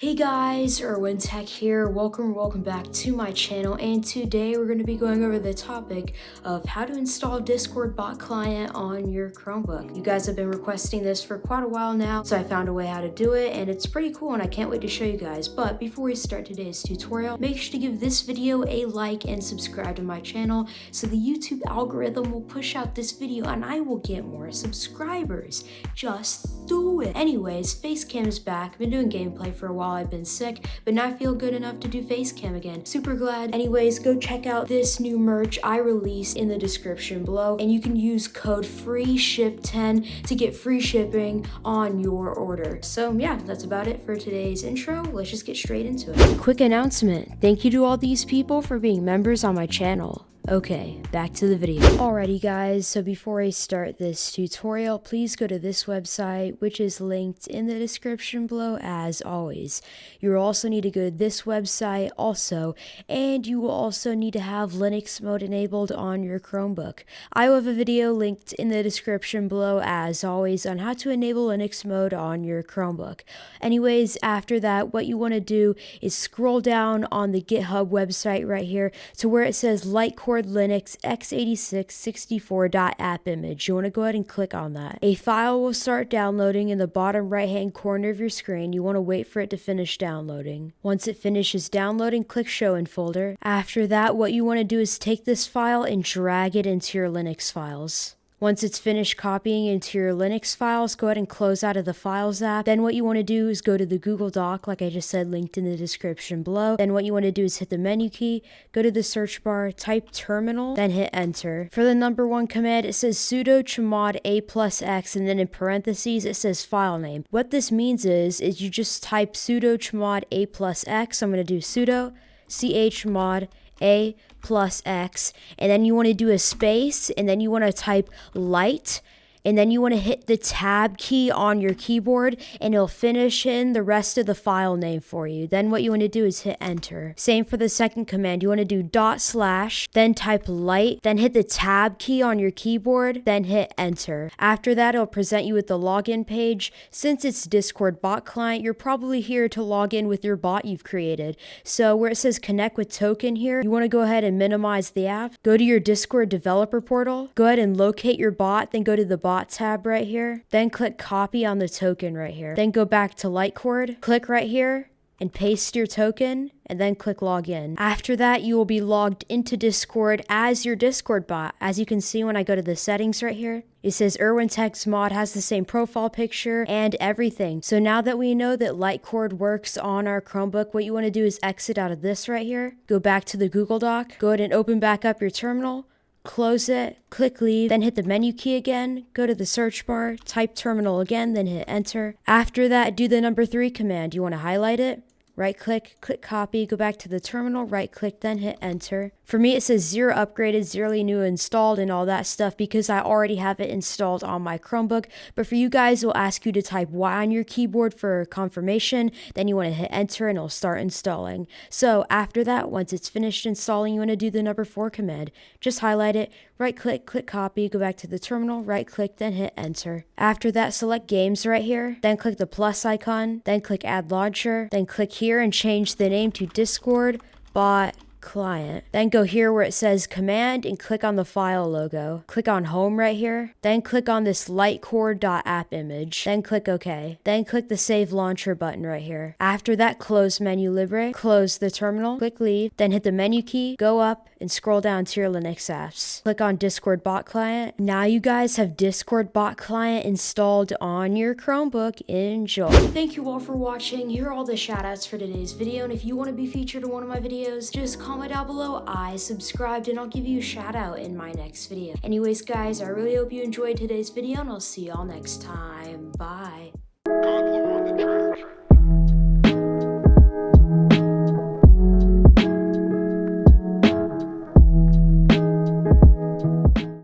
Hey guys, IrwinTech here. Welcome back to my channel, and today we're going to be going over the topic of how to install Discord bot client on your Chromebook. You guys have been requesting this for quite a while now, so I found a way how to do it, and it's pretty cool, and I can't wait to show you guys. But before we start today's tutorial, make sure to give this video a like and subscribe to my channel so the YouTube algorithm will push out this video and I will get more subscribers. Just do it. Anyways, Facecam is back. I've been doing gameplay for a while. I've been sick, but now I feel good enough to do Facecam again. Super glad. Anyways, go check out this new merch I released in the description below, and you can use code FREESHIP10 to get free shipping on your order. So yeah, that's about it for today's intro. Let's just get straight into it. Quick announcement. Thank you to all these people for being members on my channel. Okay, back to the video. Alrighty guys, so before I start this tutorial, please go to this website, which is linked in the description below as always. You will also need to go to this website also, and you will also need to have Linux mode enabled on your Chromebook. I will have a video linked in the description below as always on how to enable Linux mode on your Chromebook. Anyways, after that, what you want to do is scroll down on the GitHub website right here to where it says Litecore Linux x8664.app image. You want to go ahead and click on that. A file will start downloading in the bottom right hand corner of your screen. You want to wait for it to finish downloading. Once it finishes downloading, click show in folder. After that, what you want to do is take this file and drag it into your Linux files. Once it's finished copying into your Linux files, go ahead and close out of the Files app. Then what you want to do is go to the Google Doc, like I just said, linked in the description below. Then what you want to do is hit the menu key, go to the search bar, type terminal, then hit enter. For the number one command, it says sudo chmod a+x, and then in parentheses, it says file name. What this means is you just type sudo chmod a+x. I'm going to do sudo chmod a+x, and then you want to do a space, and then you want to type light, and then you want to hit the tab key on your keyboard, and it'll finish in the rest of the file name for you. Then what you want to do is hit enter. Same for the second command. You want to do /, then type light, then hit the tab key on your keyboard, then hit enter. After that, it'll present you with the login page. Since it's Discord bot client, you're probably here to log in with your bot you've created. So where it says connect with token here, you want to go ahead and minimize the app. Go to your Discord developer portal. Go ahead and locate your bot, then go to the bot tab right here, then click copy on the token right here, then go back to Litecore, click right here and paste your token, and then click login. After that, you will be logged into Discord as your Discord bot. As you can see when I go to the settings right here, it says IrwinTech's mod has the same profile picture and everything. So now that we know that Litecore works on our Chromebook, what you want to do is exit out of this right here, go back to the Google Doc, go ahead and open back up your terminal, close it, click leave, then hit the menu key again, go to the search bar, type terminal again, then hit enter. After that, do the number 3 command. You want to highlight it, right click, click copy, go back to the terminal, right click, then hit enter. For me, it says 0 upgraded, 0 new installed, and all that stuff because I already have it installed on my Chromebook. But for you guys, it will ask you to type Y on your keyboard for confirmation. Then you want to hit enter and it'll start installing. So after that, once it's finished installing, you want to do the number 4 command. Just highlight it, right click, click copy, go back to the terminal, right click, then hit enter. After that, select games right here, then click the plus icon, then click add launcher, then click here and change the name to Discord bot client. Then go here where it says command and click on the file logo. Click on home right here. Then click on this litecore.app image. Then click OK. Then click the save launcher button right here. After that, close menu libre, close the terminal, click leave, then hit the menu key, go up and scroll down to your Linux apps. Click on Discord bot client. Now you guys have Discord bot client installed on your Chromebook. Enjoy. Thank you all for watching. Here are all the shoutouts for today's video, and if you want to be featured in one of my videos, just comment down below I subscribed and I'll give you a shout out in my next video. Anyways guys, I really hope you enjoyed today's video and I'll see y'all next time. Bye.